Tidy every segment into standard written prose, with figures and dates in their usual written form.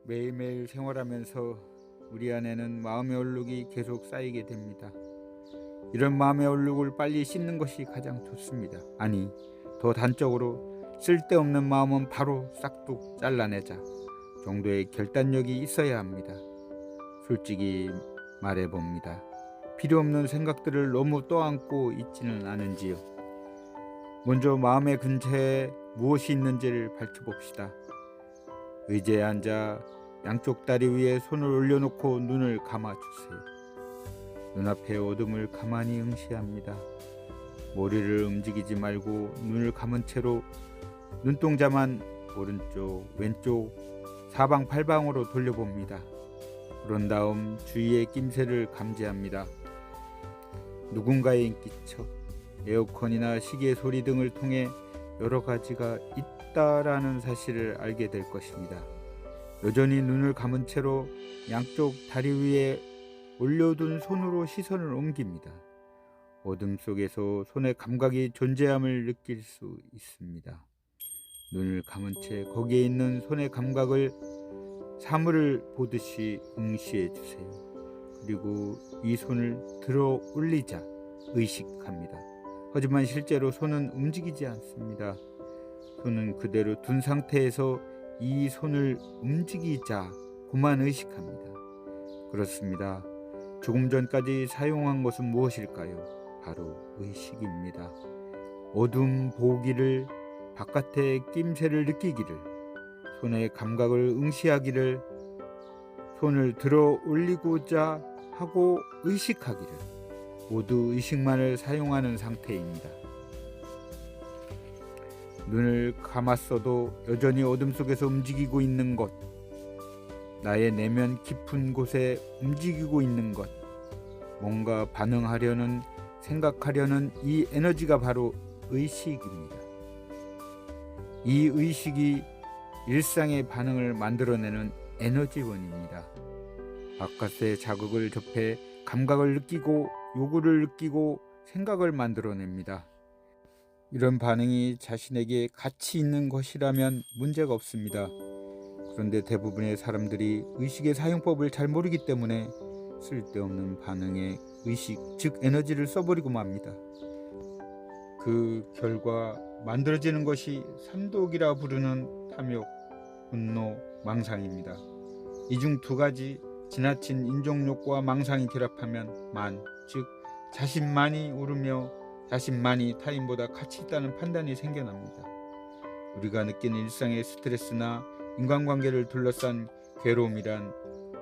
매일매일 생활하면서 우리 안에는 마음의 얼룩이 계속 쌓이게 됩니다. 이런 마음의 얼룩을 빨리 씻는 것이 가장 좋습니다. 아니, 더 단적으로 쓸데없는 마음은 바로 싹둑 잘라내자 정도의 결단력이 있어야 합니다. 솔직히 말해봅니다. 필요없는 생각들을 너무 떠안고 있지는 않은지요. 먼저 마음의 근처에 무엇이 있는지를 밝혀봅시다. 의자에 앉아 양쪽 다리 위에 손을 올려놓고 눈을 감아주세요. 눈앞의 어둠을 가만히 응시합니다. 머리를 움직이지 말고 눈을 감은 채로 눈동자만 오른쪽, 왼쪽, 사방팔방으로 돌려봅니다. 그런 다음 주위의 낌새를 감지합니다. 누군가의 인기척, 에어컨이나 시계 소리 등을 통해 여러 가지가 있다라는 사실을 알게 될 것입니다. 여전히 눈을 감은 채로 양쪽 다리 위에 올려둔 손으로 시선을 옮깁니다. 어둠 속에서 손의 감각이 존재함을 느낄 수 있습니다. 눈을 감은 채 거기에 있는 손의 감각을 사물을 보듯이 응시해 주세요. 그리고 이 손을 들어 올리자 의식합니다. 하지만 실제로 손은 움직이지 않습니다. 손은 그대로 둔 상태에서 이 손을 움직이자고만 의식합니다. 그렇습니다. 조금 전까지 사용한 것은 무엇일까요? 바로 의식입니다. 어둠 보기를, 바깥의 낌새를 느끼기를, 손의 감각을 응시하기를, 손을 들어 올리고자 하고 의식하기를, 모두 의식만을 사용하는 상태입니다. 눈을 감았어도 여전히 어둠 속에서 움직이고 있는 것, 나의 내면 깊은 곳에 움직이고 있는 것, 뭔가 반응하려는, 생각하려는 이 에너지가 바로 의식입니다. 이 의식이 일상의 반응을 만들어내는 에너지원입니다. 바깥의 자극을 접해 감각을 느끼고 요구를 느끼고 생각을 만들어냅니다. 이런 반응이 자신에게 가치 있는 것이라면 문제가 없습니다. 그런데 대부분의 사람들이 의식의 사용법을 잘 모르기 때문에 쓸데없는 반응에 의식, 즉 에너지를 써버리고 맙니다. 그 결과 만들어지는 것이 삼독이라 부르는 탐욕, 분노, 망상입니다. 이 중 두 가지, 지나친 인종욕구와 망상이 결합하면 만, 즉 자신만이 옳으며 자신만이 타인보다 가치 있다는 판단이 생겨납니다. 우리가 느끼는 일상의 스트레스나 인간관계를 둘러싼 괴로움이란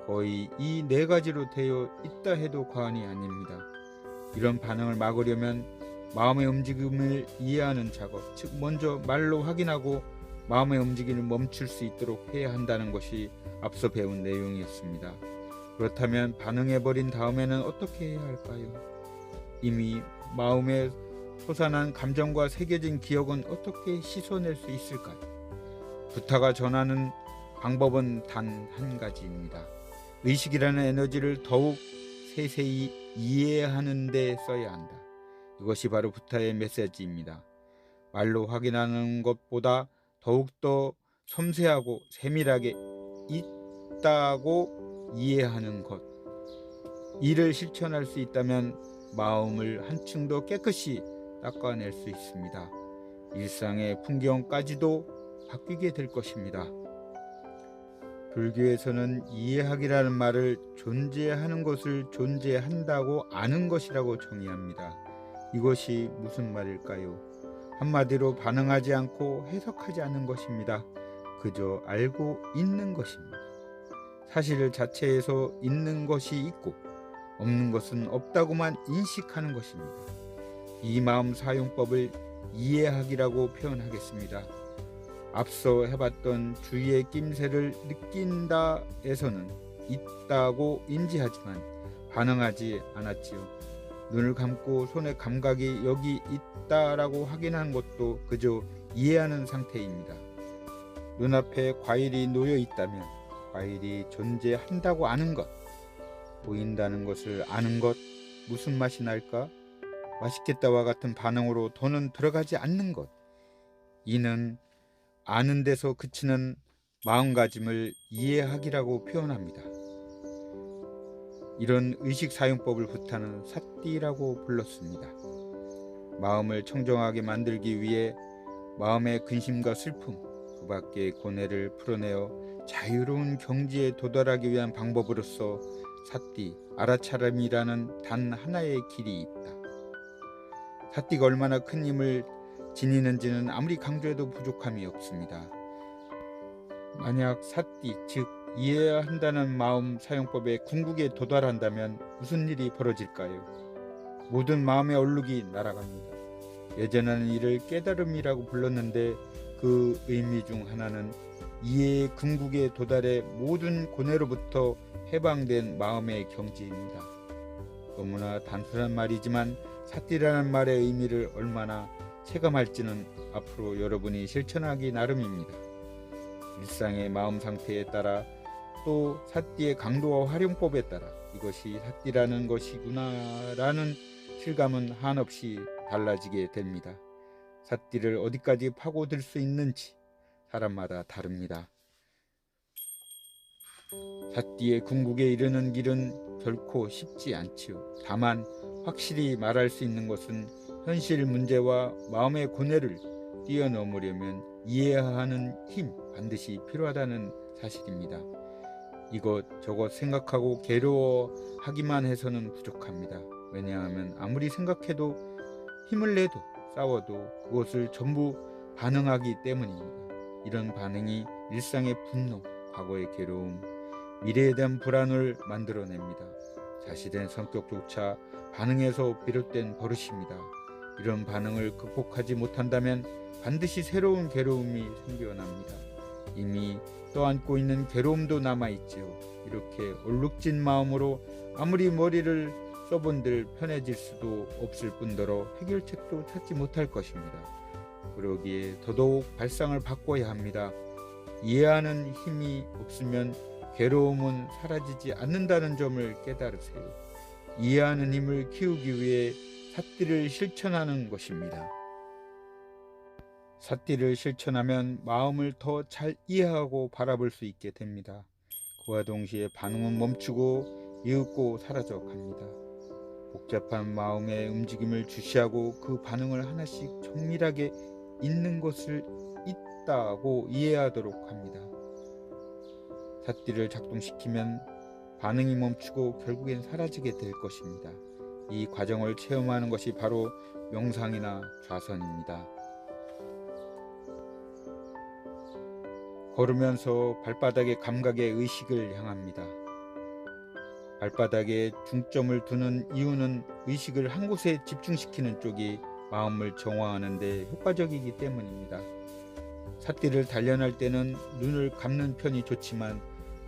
거의 이 네 가지로 되어 있다 해도 과언이 아닙니다. 이런 반응을 막으려면 마음의 움직임을 이해하는 작업, 즉 먼저 말로 확인하고 마음의 움직임을 멈출 수 있도록 해야 한다는 것이 앞서 배운 내용이었습니다. 그렇다면 반응해버린 다음에는 어떻게 해야 할까요? 이미 마음에 솟아난 감정과 새겨진 기억은 어떻게 씻어낼 수 있을까요? 부타가 전하는 방법은 단 한 가지입니다. 의식이라는 에너지를 더욱 세세히 이해하는 데 써야 한다. 이것이 바로 부타의 메시지입니다. 말로 확인하는 것보다 더욱더 섬세하고 세밀하게 있다고 이해하는 것. 이를 실천할 수 있다면 마음을 한층 더 깨끗이 닦아낼 수 있습니다. 일상의 풍경까지도 바뀌게 될 것입니다. 불교에서는 이해하기라는 말을 존재하는 것을 존재한다고 아는 것이라고 정의합니다. 이것이 무슨 말일까요? 한마디로 반응하지 않고 해석하지 않는 것입니다. 그저 알고 있는 것입니다. 사실 자체에서 있는 것이 있고 없는 것은 없다고만 인식하는 것입니다. 이 마음 사용법을 이해하기라고 표현하겠습니다. 앞서 해봤던 주위의 낌새를 느낀다에서는 있다고 인지하지만 반응하지 않았지요. 눈을 감고 손의 감각이 여기 있다라고 확인한 것도 그저 이해하는 상태입니다. 눈앞에 과일이 놓여 있다면 과일이 존재한다고 아는 것, 보인다는 것을 아는 것, 무슨 맛이 날까? 맛있겠다와 같은 반응으로 더는 들어가지 않는 것. 이는 아는 데서 그치는 마음가짐을 이해하기라고 표현합니다. 이런 의식사용법을 부타는 삿띠라고 불렀습니다. 마음을 청정하게 만들기 위해 마음의 근심과 슬픔, 그 밖의 고뇌를 풀어내어 자유로운 경지에 도달하기 위한 방법으로서 삿띠, 알아차림이라는 단 하나의 길이 있다. 삿띠가 얼마나 큰 힘을 지니는지는 아무리 강조해도 부족함이 없습니다. 만약 삿띠, 즉 이해해야 한다는 마음 사용법의 궁극에 도달한다면 무슨 일이 벌어질까요? 모든 마음의 얼룩이 날아갑니다. 예전에는 이를 깨달음이라고 불렀는데 그 의미 중 하나는 이해의 궁극에 도달해 모든 고뇌로부터 해방된 마음의 경지입니다. 너무나 단순한 말이지만 삿띠라는 말의 의미를 얼마나 체감할지는 앞으로 여러분이 실천하기 나름입니다. 일상의 마음 상태에 따라 또 삿띠의 강도와 활용법에 따라 이것이 삿띠라는 것이구나 라는 실감은 한없이 달라지게 됩니다. 삿띠를 어디까지 파고들 수 있는지 사람마다 다릅니다. 삿띠의 궁극에 이르는 길은 결코 쉽지 않지요. 다만 확실히 말할 수 있는 것은 현실 문제와 마음의 고뇌를 뛰어넘으려면 이해하는 힘 반드시 필요하다는 사실입니다. 이것저것 생각하고 괴로워하기만 해서는 부족합니다. 왜냐하면 아무리 생각해도 힘을 내도 싸워도 그것을 전부 반응하기 때문입니다. 이런 반응이 일상의 분노, 과거의 괴로움, 미래에 대한 불안을 만들어냅니다. 자신의 성격조차 반응에서 비롯된 버릇입니다. 이런 반응을 극복하지 못한다면 반드시 새로운 괴로움이 생겨납니다. 이미 떠안고 있는 괴로움도 남아있지요. 이렇게 얼룩진 마음으로 아무리 머리를 써본들 편해질 수도 없을 뿐더러 해결책도 찾지 못할 것입니다. 그러기에 더더욱 발상을 바꿔야 합니다. 이해하는 힘이 없으면 괴로움은 사라지지 않는다는 점을 깨달으세요. 이해하는 힘을 키우기 위해 삿띠를 실천하는 것입니다. 삿띠를 실천하면 마음을 더 잘 이해하고 바라볼 수 있게 됩니다. 그와 동시에 반응은 멈추고 이윽고 사라져 갑니다. 복잡한 마음의 움직임을 주시하고 그 반응을 하나씩 정밀하게 있는 것을 있다고 이해하도록 합니다. 삿띠를 작동시키면 반응이 멈추고 결국엔 사라지게 될 것입니다. 이 과정을 체험하는 것이 바로 명상이나 좌선입니다. 걸으면서 발바닥의 감각에 의식을 향합니다. 발바닥에 중점을 두는 이유는 의식을 한 곳에 집중시키는 쪽이 마음을 정화하는 데 효과적이기 때문입니다. 삿띠를 단련할 때는 눈을 감는 편이 좋지만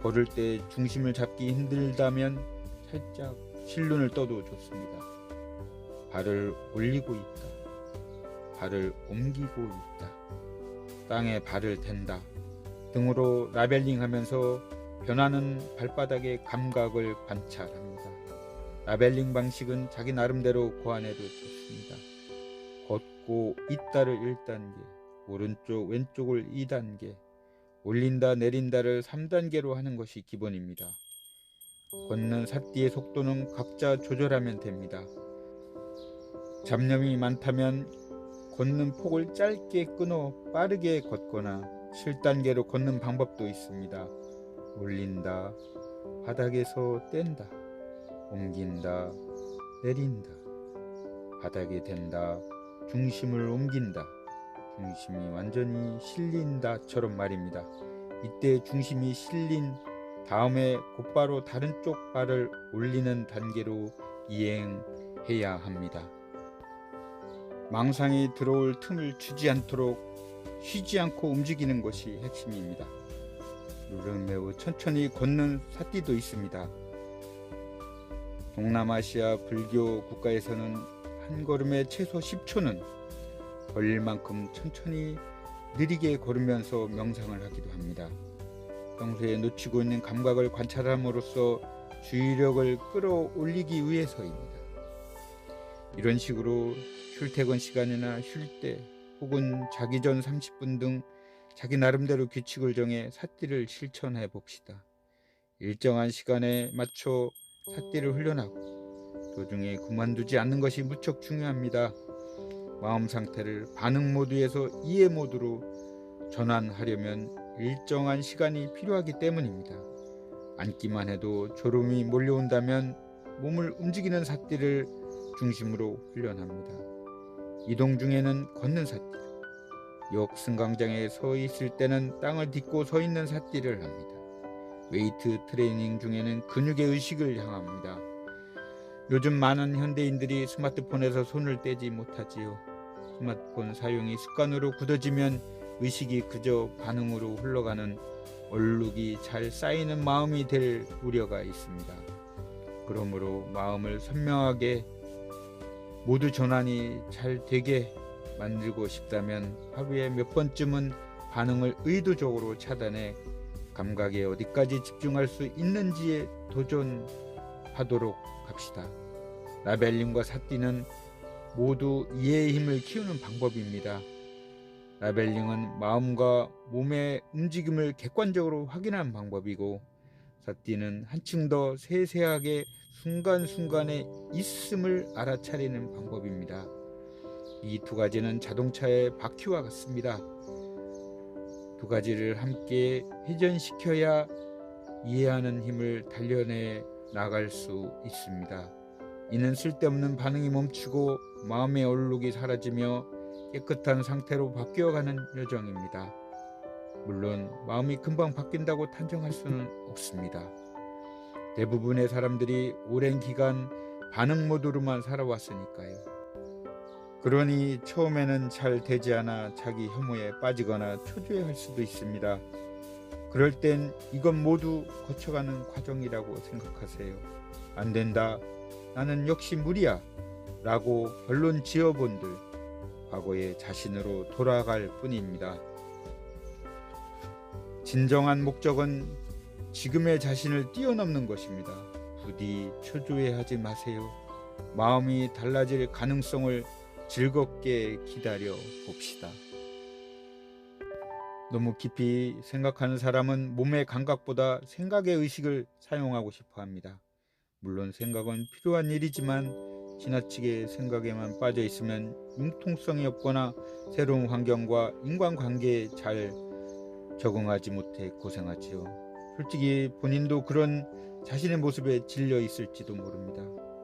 걸을 때 중심을 잡기 힘들다면 살짝 실눈을 떠도 좋습니다. 발을 올리고 있다. 발을 옮기고 있다. 땅에 발을 댄다. 등으로 라벨링 하면서 변하는 발바닥의 감각을 관찰합니다. 라벨링 방식은 자기 나름대로 고안해도 좋습니다. 걷고 있다를 1단계, 오른쪽 왼쪽을 2단계, 올린다 내린다를 3단계로 하는 것이 기본입니다. 걷는 삿띠의 속도는 각자 조절하면 됩니다. 잡념이 많다면 걷는 폭을 짧게 끊어 빠르게 걷거나 7단계로 걷는 방법도 있습니다. 올린다, 바닥에서 뗀다, 옮긴다, 내린다, 바닥에 댄다, 중심을 옮긴다, 중심이 완전히 실린다처럼 말입니다. 이때 중심이 실린 다음에 곧바로 다른 쪽 발을 올리는 단계로 이행해야 합니다. 망상이 들어올 틈을 주지 않도록 쉬지 않고 움직이는 것이 핵심입니다. 룰은 매우 천천히 걷는 삿띠도 있습니다. 동남아시아 불교 국가에서는 한 걸음에 최소 10초는 걸릴 만큼 천천히 느리게 걸으면서 명상을 하기도 합니다. 평소에 놓치고 있는 감각을 관찰함으로써 주의력을 끌어올리기 위해서입니다. 이런 식으로 출퇴근 시간이나 쉴 때 혹은 자기 전 30분 등 자기 나름대로 규칙을 정해 삿띠를 실천해 봅시다. 일정한 시간에 맞춰 삿띠를 훈련하고 도중에 그만두지 않는 것이 무척 중요합니다. 마음 상태를 반응 모드에서 이해 모드로 전환하려면 일정한 시간이 필요하기 때문입니다. 앉기만 해도 졸음이 몰려온다면 몸을 움직이는 삿띠를 중심으로 훈련합니다. 이동 중에는 걷는 삿띠, 역 승강장에 서 있을 때는 땅을 딛고 서 있는 삿띠를 합니다. 웨이트 트레이닝 중에는 근육의 의식을 향합니다. 요즘 많은 현대인들이 스마트폰에서 손을 떼지 못하지요. 스마트폰 사용이 습관으로 굳어지면 의식이 그저 반응으로 흘러가는 얼룩이 잘 쌓이는 마음이 될 우려가 있습니다. 그러므로 마음을 선명하게 모두 전환이 잘 되게 만들고 싶다면 하루에 몇 번쯤은 반응을 의도적으로 차단해 감각에 어디까지 집중할 수 있는지에 도전하도록 합시다. 라벨링과 삿띠는 모두 이해의 힘을 키우는 방법입니다. 라벨링은 마음과 몸의 움직임을 객관적으로 확인하는 방법이고, 삿띠는 한층 더 세세하게 순간순간의 있음을 알아차리는 방법입니다. 이 두 가지는 자동차의 바퀴와 같습니다. 두 가지를 함께 회전시켜야 이해하는 힘을 단련해 나갈 수 있습니다. 이는 쓸데없는 반응이 멈추고 마음의 얼룩이 사라지며 깨끗한 상태로 바뀌어가는 여정입니다. 물론 마음이 금방 바뀐다고 단정할 수는 없습니다. 대부분의 사람들이 오랜 기간 반응 모드로만 살아왔으니까요. 그러니 처음에는 잘 되지 않아 자기 혐오에 빠지거나 초조해할 수도 있습니다. 그럴 땐 이건 모두 거쳐가는 과정이라고 생각하세요. 안 된다, 나는 역시 무리야 라고 결론 지어본들 과거의 자신으로 돌아갈 뿐입니다. 진정한 목적은 지금의 자신을 뛰어넘는 것입니다. 부디 초조해하지 마세요. 마음이 달라질 가능성을 즐겁게 기다려 봅시다. 너무 깊이 생각하는 사람은 몸의 감각보다 생각의 의식을 사용하고 싶어 합니다. 물론 생각은 필요한 일이지만 지나치게 생각에만 빠져 있으면 융통성이 없거나 새로운 환경과 인간관계에 잘 적응하지 못해 고생하지요. 솔직히 본인도 그런 자신의 모습에 질려 있을지도 모릅니다.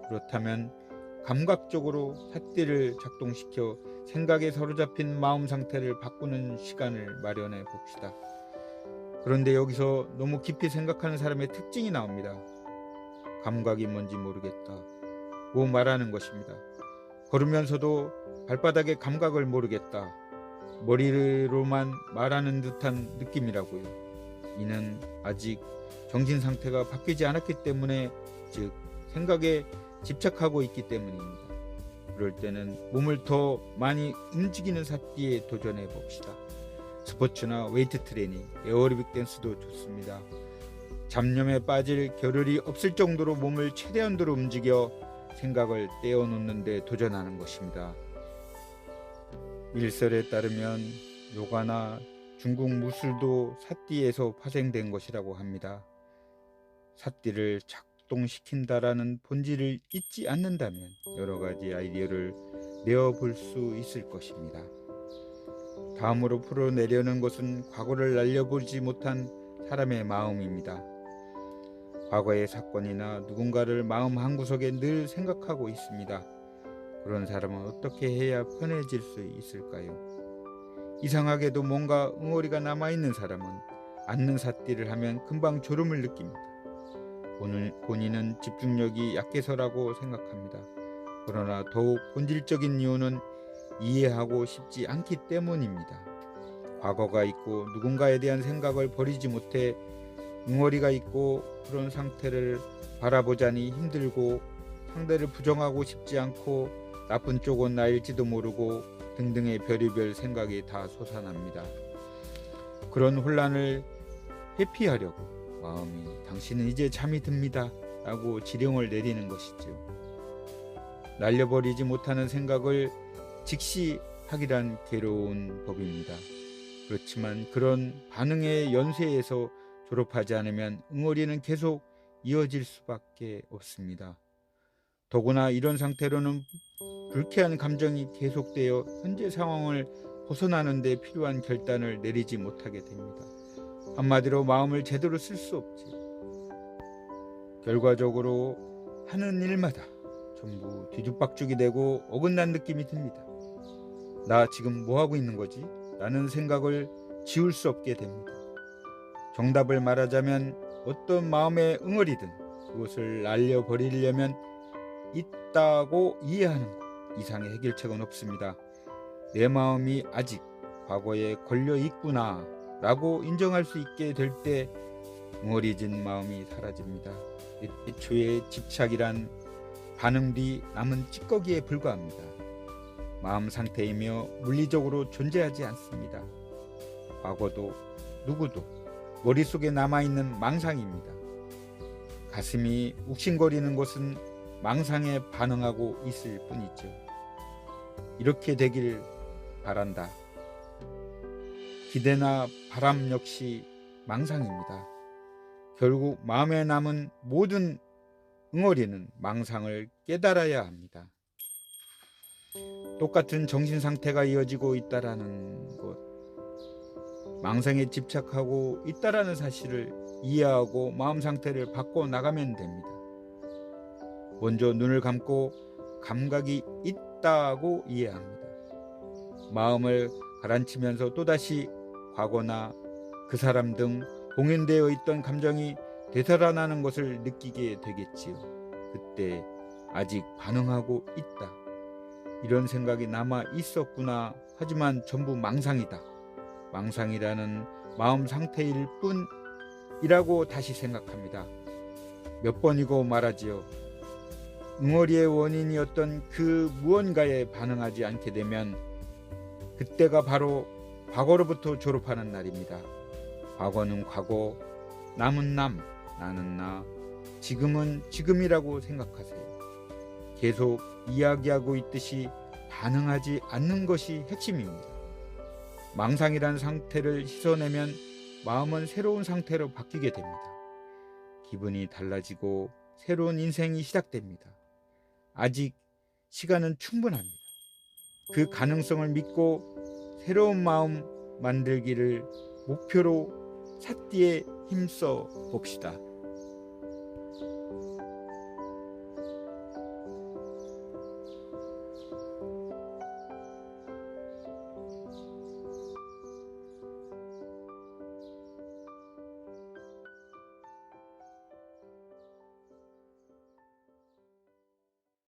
그렇다면 감각적으로 삿띠를 작동시켜 생각에 사로잡힌 마음 상태를 바꾸는 시간을 마련해 봅시다. 그런데 여기서 너무 깊이 생각하는 사람의 특징이 나옵니다. 감각이 뭔지 모르겠다. 뭐 말하는 것입니다. 걸으면서도 발바닥의 감각을 모르겠다. 머리로만 말하는 듯한 느낌이라고요. 이는 아직 정신 상태가 바뀌지 않았기 때문에, 즉 생각에 집착하고 있기 때문입니다. 그럴 때는 몸을 더 많이 움직이는 삿띠에 도전해 봅시다. 스포츠나 웨이트 트레이닝, 에어로빅 댄스도 좋습니다. 잡념에 빠질 겨를이 없을 정도로 몸을 최대한도로 움직여 생각을 떼어놓는 데 도전하는 것입니다. 일설에 따르면 요가나 중국 무술도 삿띠에서 파생된 것이라고 합니다. 삿띠를 작동시킨다라는 본질을 잊지 않는다면 여러 가지 아이디어를 내어볼 수 있을 것입니다. 다음으로 풀어내려는 것은 과거를 날려보지 못한 사람의 마음입니다. 과거의 사건이나 누군가를 마음 한구석에 늘 생각하고 있습니다. 그런 사람은 어떻게 해야 편해질 수 있을까요? 이상하게도 뭔가 응어리가 남아있는 사람은 앉는 삿띠를 하면 금방 졸음을 느낍니다. 본인은 집중력이 약해서라고 생각합니다. 그러나 더욱 본질적인 이유는 이해하고 싶지 않기 때문입니다. 과거가 있고 누군가에 대한 생각을 버리지 못해 응어리가 있고, 그런 상태를 바라보자니 힘들고, 상대를 부정하고 싶지 않고, 나쁜 쪽은 나일지도 모르고 등등의 별의별 생각이 다 솟아납니다. 그런 혼란을 회피하려고 마음이 당신은 이제 잠이 듭니다 라고 지령을 내리는 것이죠. 날려버리지 못하는 생각을 즉시 하기란 괴로운 법입니다. 그렇지만 그런 반응의 연쇄에서 졸업하지 않으면 응어리는 계속 이어질 수밖에 없습니다. 더구나 이런 상태로는 불쾌한 감정이 계속되어 현재 상황을 벗어나는 데 필요한 결단을 내리지 못하게 됩니다. 한마디로 마음을 제대로 쓸 수 없지. 결과적으로 하는 일마다 전부 뒤죽박죽이 되고 어긋난 느낌이 듭니다. 나 지금 뭐 하고 있는 거지? 라는 생각을 지울 수 없게 됩니다. 정답을 말하자면 어떤 마음의 응어리든 그것을 날려버리려면 있다고 이해하는 것 이상의 해결책은 없습니다. 내 마음이 아직 과거에 걸려 있구나 라고 인정할 수 있게 될 때 응어리진 마음이 사라집니다. 애초에 집착이란 반응 뒤 남은 찌꺼기에 불과합니다. 마음 상태이며 물리적으로 존재하지 않습니다. 과거도 누구도 머릿속에 남아있는 망상입니다. 가슴이 욱신거리는 것은 망상에 반응하고 있을 뿐이죠. 이렇게 되길 바란다. 기대나 바람 역시 망상입니다. 결국 마음에 남은 모든 응어리는 망상을 깨달아야 합니다. 똑같은 정신 상태가 이어지고 있다라는 것, 망상에 집착하고 있다라는 사실을 이해하고 마음 상태를 바꿔 나가면 됩니다. 먼저 눈을 감고 감각이 있다고 이해합니다. 마음을 가라앉히면서 또다시 과거나 그 사람 등 봉인되어 있던 감정이 되살아나는 것을 느끼게 되겠지요. 그때 아직 반응하고 있다. 이런 생각이 남아 있었구나. 하지만 전부 망상이다. 망상이라는 마음 상태일 뿐이라고 다시 생각합니다. 몇 번이고 말하지요. 응어리의 원인이었던 그 무언가에 반응하지 않게 되면 그때가 바로 과거로부터 졸업하는 날입니다. 과거는 과거, 남은 남, 나는 나, 지금은 지금이라고 생각하세요. 계속 이야기하고 있듯이 반응하지 않는 것이 핵심입니다. 망상이라는 상태를 씻어내면 마음은 새로운 상태로 바뀌게 됩니다. 기분이 달라지고 새로운 인생이 시작됩니다. 아직 시간은 충분합니다. 그 가능성을 믿고 새로운 마음 만들기를 목표로 삿디에 힘써 봅시다.